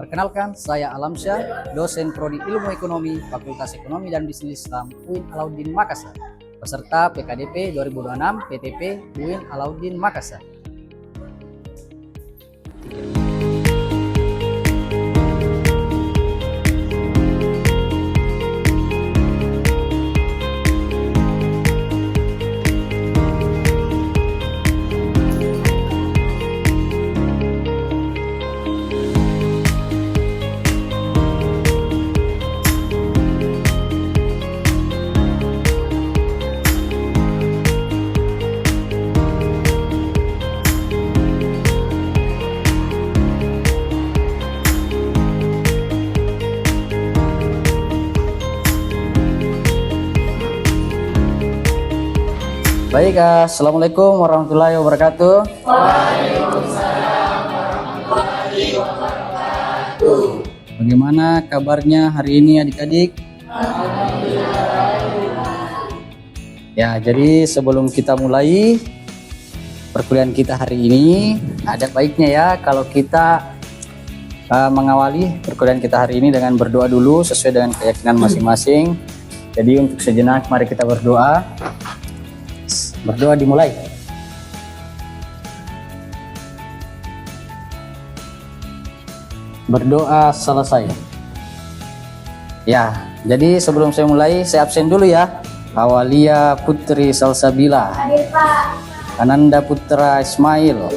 Perkenalkan, saya Alamsyah, dosen Prodi Ilmu Ekonomi, Fakultas Ekonomi dan Bisnis Islam UIN Alauddin Makassar, peserta PKDP 2026 PTP UIN Alauddin Makassar. Baik, Assalamualaikum warahmatullahi wabarakatuh. Waalaikumsalam warahmatullahi wabarakatuh. Bagaimana kabarnya hari ini adik-adik? Ya, jadi sebelum kita mulai perkuliahan kita hari ini, ada baiknya ya kalau kita mengawali perkuliahan kita hari ini dengan berdoa dulu sesuai dengan keyakinan masing-masing. Jadi untuk sejenak mari kita berdoa. Berdoa dimulai. Berdoa selesai. Ya, jadi sebelum saya mulai, saya absen dulu ya. Awalia Putri Salsabila. Hadir Pak. Ananda Putra Ismail.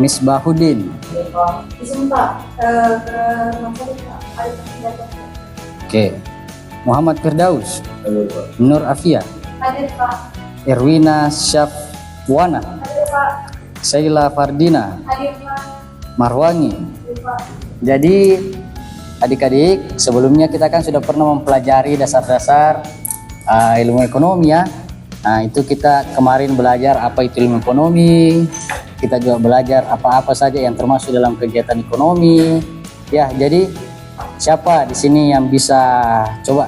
Misbahuddin. Izin Pak. Oke. Muhammad Firdaus. Nur Afia. Hadir Pak. Erwina Syafwana. Hadir Pak. Sheila Fardina. Hadir Pak. Marwangi. Hadir Pak. Jadi adik-adik, sebelumnya kita kan sudah pernah mempelajari dasar-dasar ilmu ekonomi ya. Nah, itu kita kemarin belajar apa itu ilmu ekonomi. Kita juga belajar apa-apa saja yang termasuk dalam kegiatan ekonomi. Ya, jadi siapa di sini yang bisa coba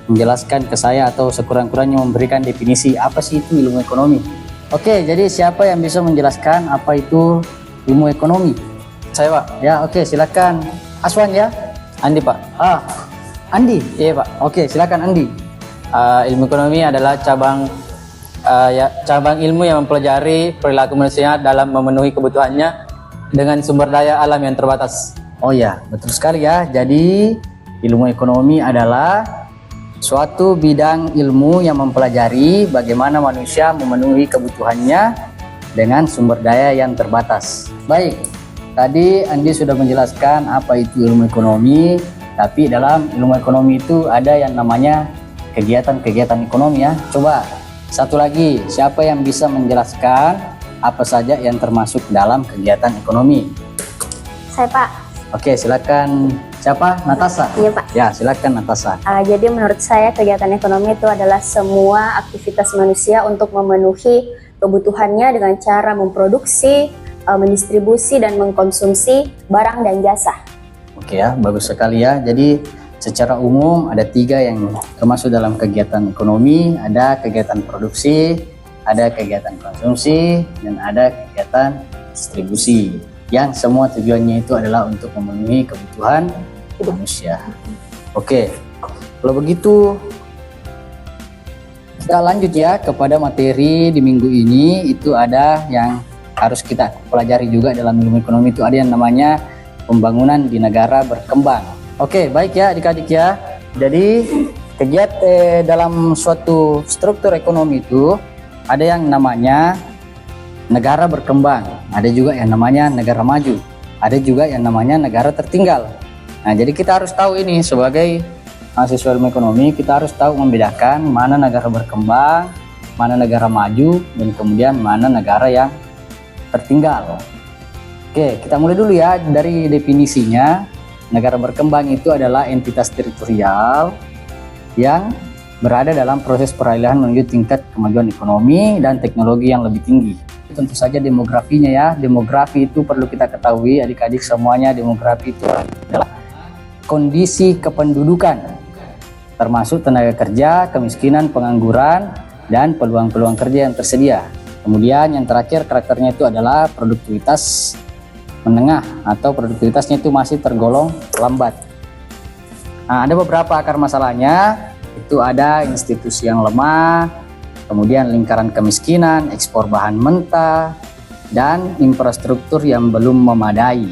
menjelaskan ke saya atau sekurang-kurangnya memberikan definisi apa sih itu ilmu ekonomi? Oke, jadi siapa yang bisa menjelaskan apa itu ilmu ekonomi? Saya Pak. Ya, oke, silakan. Aswan ya? Andi Pak. Andi. Iya Pak. Oke, silakan Andi. Ilmu ekonomi adalah cabang ilmu yang mempelajari perilaku manusia dalam memenuhi kebutuhannya dengan sumber daya alam yang terbatas. Oh ya, betul sekali ya. Jadi ilmu ekonomi adalah suatu bidang ilmu yang mempelajari bagaimana manusia memenuhi kebutuhannya dengan sumber daya yang terbatas. Baik, tadi Andi sudah menjelaskan apa itu ilmu ekonomi, tapi dalam ilmu ekonomi itu ada yang namanya kegiatan-kegiatan ekonomi ya. Coba satu lagi, siapa yang bisa menjelaskan apa saja yang termasuk dalam kegiatan ekonomi? Saya Pak. Oke, silakan. Siapa? Natasha? Iya Pak. Ya, silakan Natasha. Jadi menurut saya kegiatan ekonomi itu adalah semua aktivitas manusia untuk memenuhi kebutuhannya dengan cara memproduksi, mendistribusi dan mengkonsumsi barang dan jasa. Oke ya, bagus sekali ya. Jadi secara umum ada 3 yang termasuk dalam kegiatan ekonomi. Ada kegiatan produksi, ada kegiatan konsumsi, dan ada kegiatan distribusi. Yang semua tujuannya itu adalah untuk memenuhi kebutuhan manusia. Oke, kalau begitu kita lanjut ya kepada materi di minggu ini. Itu ada yang harus kita pelajari juga dalam ilmu ekonomi, itu ada yang namanya pembangunan di negara berkembang. Oke, baik ya adik-adik ya. Jadi kegiatan dalam suatu struktur ekonomi itu ada yang namanya negara berkembang, ada juga yang namanya negara maju, ada juga yang namanya negara tertinggal. Nah, jadi kita harus tahu ini sebagai mahasiswa ilmu ekonomi, kita harus tahu membedakan mana negara berkembang, mana negara maju, dan kemudian mana negara yang tertinggal. Oke, kita mulai dulu ya dari definisinya. Negara berkembang itu adalah entitas teritorial yang berada dalam proses peralihan menuju tingkat kemajuan ekonomi dan teknologi yang lebih tinggi. Tentu saja demografinya ya. Demografi itu perlu kita ketahui adik-adik semuanya. Demografi itu adalah kondisi kependudukan, termasuk tenaga kerja, kemiskinan, pengangguran, dan peluang-peluang kerja yang tersedia. Kemudian yang terakhir karakternya itu adalah produktivitas menengah atau produktivitasnya itu masih tergolong lambat. Nah, ada beberapa akar masalahnya, itu ada institusi yang lemah, kemudian lingkaran kemiskinan, ekspor bahan mentah, dan infrastruktur yang belum memadai.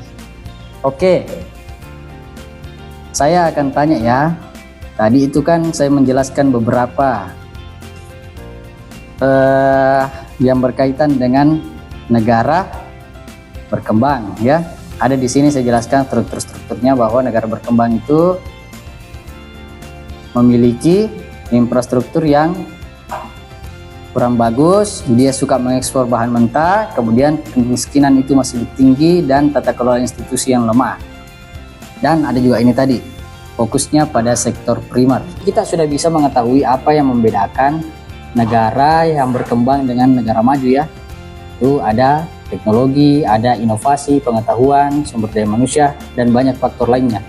Oke, saya akan tanya ya, tadi itu kan saya menjelaskan beberapa yang berkaitan dengan negara berkembang ya. Ada di sini saya jelaskan struktur-strukturnya bahwa negara berkembang itu memiliki infrastruktur yang kurang bagus, dia suka mengekspor bahan mentah, kemudian kemiskinan itu masih tinggi dan tata kelola institusi yang lemah. Dan ada juga ini tadi, fokusnya pada sektor primer. Kita sudah bisa mengetahui apa yang membedakan negara yang berkembang dengan negara maju ya. Itu ada teknologi, ada inovasi, pengetahuan, sumber daya manusia, dan banyak faktor lainnya.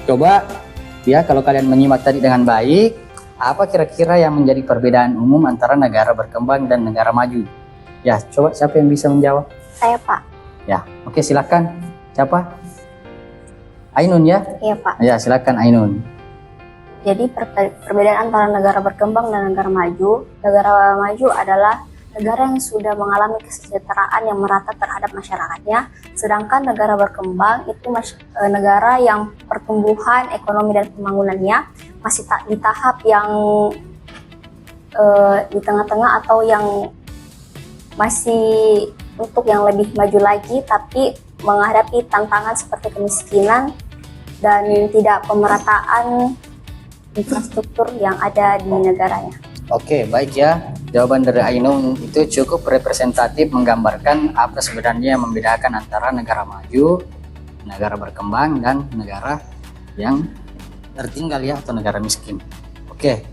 Coba ya, kalau kalian menyimak tadi dengan baik, apa kira-kira yang menjadi perbedaan umum antara negara berkembang dan negara maju? Ya, coba siapa yang bisa menjawab? Saya, Pak. Ya, oke, silakan. Siapa? Ainun ya? Iya, Pak. Ya, silakan Ainun. Jadi perbedaan antara negara berkembang dan negara maju adalah negara yang sudah mengalami kesejahteraan yang merata terhadap masyarakatnya, sedangkan negara berkembang itu negara yang pertumbuhan ekonomi dan pembangunannya masih di tahap yang di tengah-tengah atau yang masih untuk yang lebih maju lagi, tapi menghadapi tantangan seperti kemiskinan dan tidak pemerataan infrastruktur yang ada di negaranya. Oke, baik ya. Jawaban dari Ainun itu cukup representatif menggambarkan apa sebenarnya yang membedakan antara negara maju, negara berkembang, dan negara yang tertinggal ya, atau negara miskin. Oke.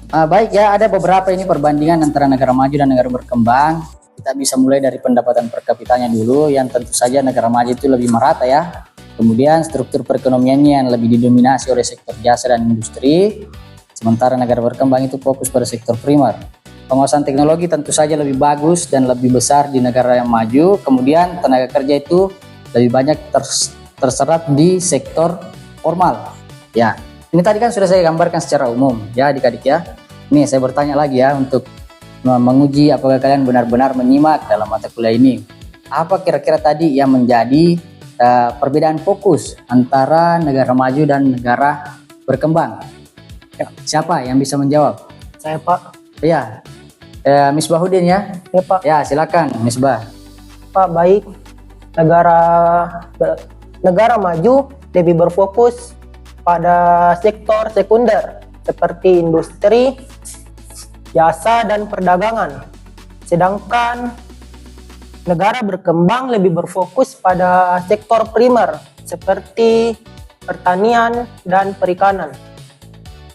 Baik ya, ada beberapa ini perbandingan antara negara maju dan negara berkembang. Kita bisa mulai dari pendapatan per kapitanya dulu, yang tentu saja negara maju itu lebih merata ya. Kemudian struktur perekonomiannya yang lebih didominasi oleh sektor jasa dan industri, sementara negara berkembang itu fokus pada sektor primer. Penguasaan teknologi tentu saja lebih bagus dan lebih besar di negara yang maju. Kemudian tenaga kerja itu lebih banyak terserap di sektor formal. Ya, ini tadi kan sudah saya gambarkan secara umum ya adik-adik ya. Ini saya bertanya lagi ya untuk menguji apakah kalian benar-benar menyimak dalam mata kuliah ini. Apa kira-kira tadi yang menjadi perbedaan fokus antara negara maju dan negara berkembang? Ya, siapa yang bisa menjawab? Saya, Pak. Ya, Misbahuddin ya. Ya, Pak. Ya, silakan Misbah. Pak, baik. Negara maju lebih berfokus pada sektor sekunder seperti industri, jasa, dan perdagangan. Sedangkan negara berkembang lebih berfokus pada sektor primer seperti pertanian dan perikanan.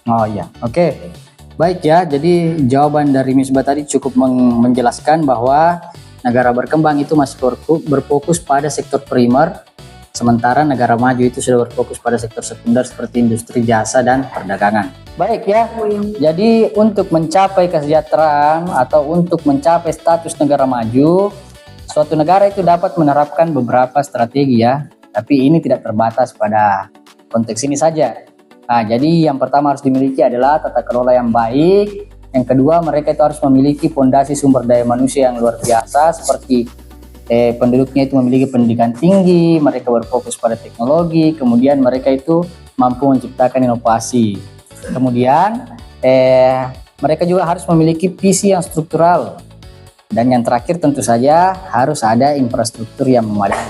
Oh iya, oke. Baik ya, jadi jawaban dari Misbah tadi cukup menjelaskan bahwa negara berkembang itu masih berfokus pada sektor primer, sementara negara maju itu sudah berfokus pada sektor sekunder seperti industri, jasa, dan perdagangan. Baik ya, jadi untuk mencapai kesejahteraan atau untuk mencapai status negara maju, suatu negara itu dapat menerapkan beberapa strategi ya, tapi ini tidak terbatas pada konteks ini saja. Nah, jadi yang pertama harus dimiliki adalah tata kelola yang baik. Yang kedua, mereka itu harus memiliki fondasi sumber daya manusia yang luar biasa, seperti penduduknya itu memiliki pendidikan tinggi, mereka berfokus pada teknologi, kemudian mereka itu mampu menciptakan inovasi. Kemudian mereka juga harus memiliki visi yang struktural. Dan yang terakhir tentu saja harus ada infrastruktur yang memadai.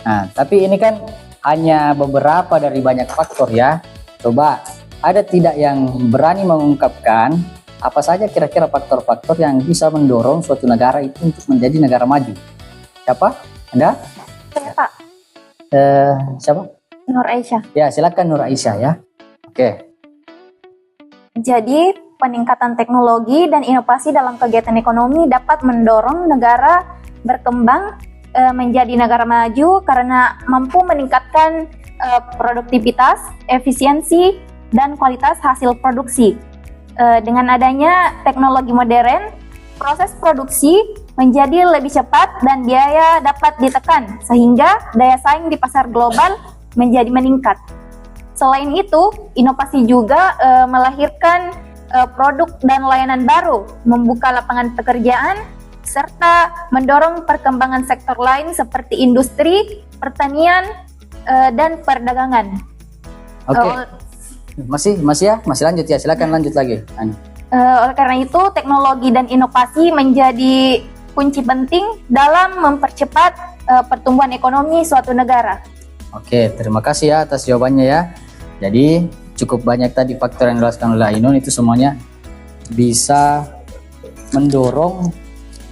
Nah, tapi ini kan hanya beberapa dari banyak faktor ya. Coba ada tidak yang berani mengungkapkan apa saja kira-kira faktor-faktor yang bisa mendorong suatu negara itu untuk menjadi negara maju? Siapa? Anda? Saya, Pak. Siapa? Nur Aisyah. Ya, silakan Nur Aisyah ya. Oke. Jadi, peningkatan teknologi dan inovasi dalam kegiatan ekonomi dapat mendorong negara berkembang menjadi negara maju karena mampu meningkatkan produktivitas, efisiensi, dan kualitas hasil produksi. Dengan adanya teknologi modern, proses produksi menjadi lebih cepat dan biaya dapat ditekan, sehingga daya saing di pasar global menjadi meningkat. Selain itu, inovasi juga melahirkan produk dan layanan baru, membuka lapangan pekerjaan, serta mendorong perkembangan sektor lain seperti industri, pertanian, dan perdagangan. Oke. Masih lanjut ya, silakan lanjut lagi. Oleh karena itu, teknologi dan inovasi menjadi kunci penting dalam mempercepat pertumbuhan ekonomi suatu negara. Oke, terima kasih ya atas jawabannya ya. Jadi cukup banyak tadi faktor yang dijelaskan oleh Ainun, itu semuanya bisa mendorong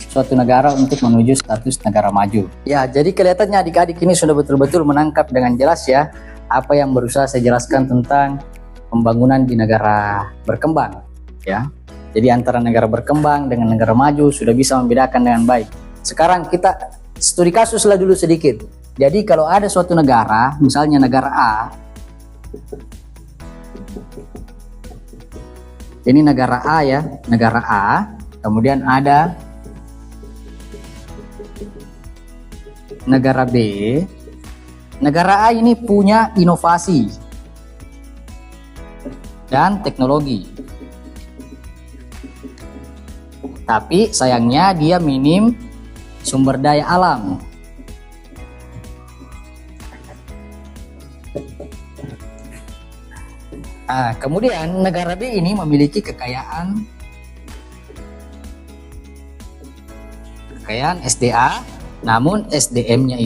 suatu negara untuk menuju status negara maju. Ya, jadi kelihatannya adik-adik ini sudah betul-betul menangkap dengan jelas ya apa yang berusaha saya jelaskan tentang pembangunan di negara berkembang ya. Jadi antara negara berkembang dengan negara maju sudah bisa membedakan dengan baik. Sekarang kita studi kasuslah dulu sedikit. Jadi kalau ada suatu negara, misalnya negara A, ini negara A ya, negara A, kemudian ada negara B. Negara A ini punya inovasi dan teknologi. Tapi sayangnya dia minim sumber daya alam. Nah, kemudian negara B ini memiliki kekayaan SDA, namun SDM-nya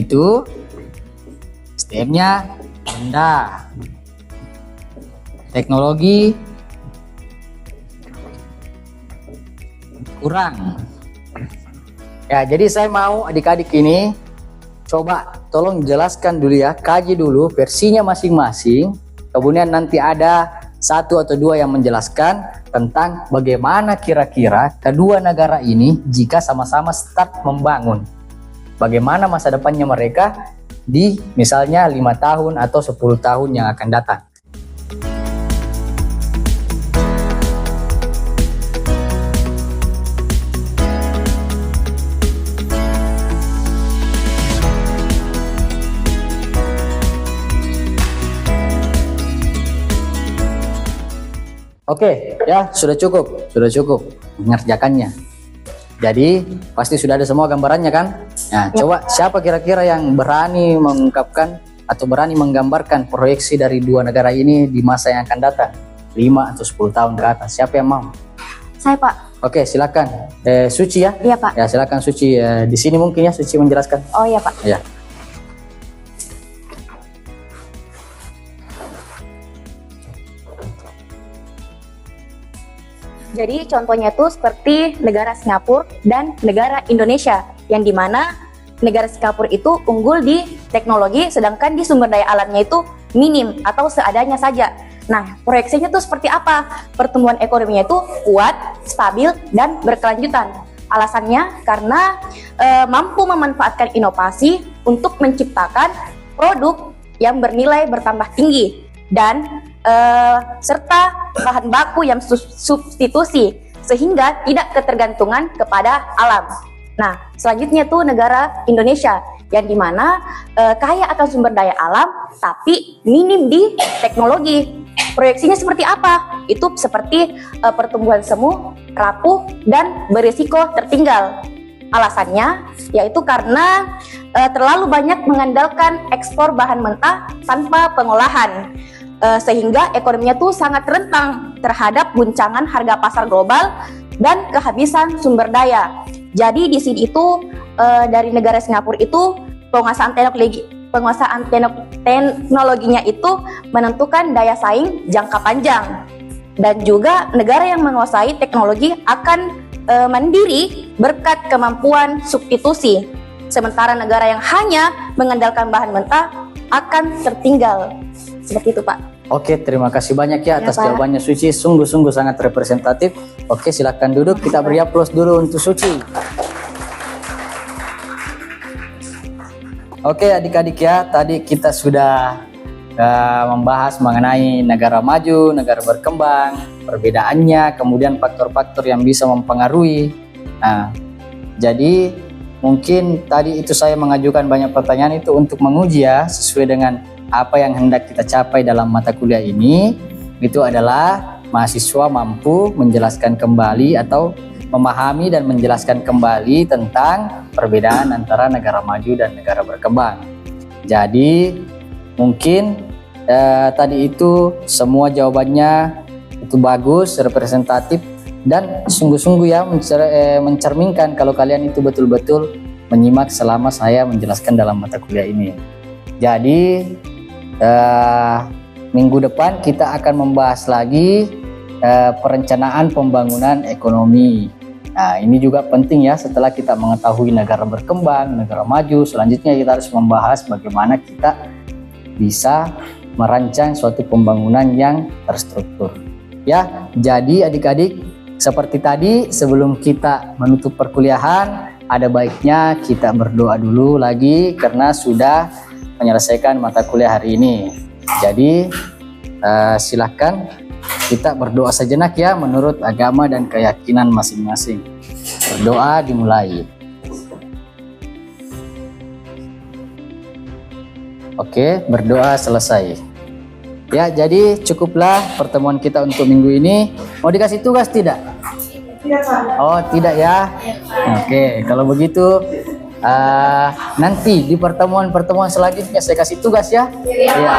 rendah. Teknologi kurang. Ya, jadi saya mau adik-adik ini coba tolong jelaskan dulu ya, kaji dulu versinya masing-masing. Kemudian nanti ada satu atau dua yang menjelaskan tentang bagaimana kira-kira kedua negara ini jika sama-sama start membangun. Bagaimana masa depannya mereka di misalnya 5 tahun atau 10 tahun yang akan datang. Oke, ya sudah cukup mengerjakannya. Jadi pasti sudah ada semua gambarannya kan? Nah, coba siapa kira-kira yang berani mengungkapkan atau berani menggambarkan proyeksi dari dua negara ini di masa yang akan datang, 5 atau 10 tahun ke atas? Siapa yang mau? Saya, Pak. Oke, silakan. Suci ya? Iya, Pak. Ya, silakan Suci. Di sini mungkin ya Suci menjelaskan. Oh iya, Pak. Ya. Jadi contohnya tuh seperti negara Singapura dan negara Indonesia, yang dimana negara Singapura itu unggul di teknologi, sedangkan di sumber daya alamnya itu minim atau seadanya saja. Nah, proyeksinya tuh seperti apa? Pertumbuhan ekonominya itu kuat, stabil, dan berkelanjutan. Alasannya karena mampu memanfaatkan inovasi untuk menciptakan produk yang bernilai bertambah tinggi dan serta bahan baku yang substitusi sehingga tidak ketergantungan kepada alam. Nah, selanjutnya tuh negara Indonesia yang dimana kaya akan sumber daya alam tapi minim di teknologi. Proyeksinya seperti apa? Itu seperti pertumbuhan semu, rapuh, dan berisiko tertinggal. Alasannya yaitu karena terlalu banyak mengandalkan ekspor bahan mentah tanpa pengolahan. Sehingga ekonominya tuh sangat rentan terhadap guncangan harga pasar global dan kehabisan sumber daya. Jadi di sini itu dari negara Singapura itu penguasaan teknologinya itu menentukan daya saing jangka panjang, dan juga negara yang menguasai teknologi akan mandiri berkat kemampuan substitusi, sementara negara yang hanya mengandalkan bahan mentah akan tertinggal. Seperti itu, Pak. Oke, terima kasih banyak ya atas Pak. jawabannya Suci, sungguh-sungguh sangat representatif. Oke, silakan duduk, kita beri aplaus dulu untuk Suci. Oke adik-adik ya, tadi kita sudah membahas mengenai negara maju, negara berkembang, perbedaannya, kemudian faktor-faktor yang bisa mempengaruhi Nah, jadi mungkin tadi itu saya mengajukan banyak pertanyaan itu untuk menguji ya, sesuai dengan apa yang hendak kita capai dalam mata kuliah ini. Itu adalah mahasiswa mampu menjelaskan kembali atau memahami dan menjelaskan kembali tentang perbedaan antara negara maju dan negara berkembang. Jadi mungkin tadi itu semua jawabannya itu bagus, representatif, dan sungguh-sungguh ya mencerminkan kalau kalian itu betul-betul menyimak selama saya menjelaskan dalam mata kuliah ini. Jadi minggu depan kita akan membahas lagi perencanaan pembangunan ekonomi. Nah, ini juga penting ya, setelah kita mengetahui negara berkembang, negara maju, selanjutnya kita harus membahas bagaimana kita bisa merancang suatu pembangunan yang terstruktur. Ya, jadi adik-adik, seperti tadi sebelum kita menutup perkuliahan, ada baiknya kita berdoa dulu lagi karena sudah menyelesaikan mata kuliah hari ini. Jadi silahkan kita berdoa sejenak ya menurut agama dan keyakinan masing-masing. Berdoa dimulai. Oke, berdoa selesai. Ya, jadi cukuplah pertemuan kita untuk minggu ini. Mau dikasih tugas tidak? Oh, tidak ya? Oke, kalau begitu nanti di pertemuan-pertemuan selanjutnya saya kasih tugas ya. Ya.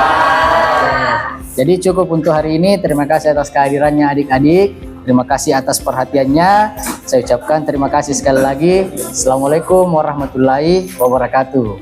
Jadi cukup untuk hari ini. Terima kasih atas kehadirannya adik-adik. Terima kasih atas perhatiannya. Saya ucapkan terima kasih sekali lagi. Assalamualaikum warahmatullahi wabarakatuh.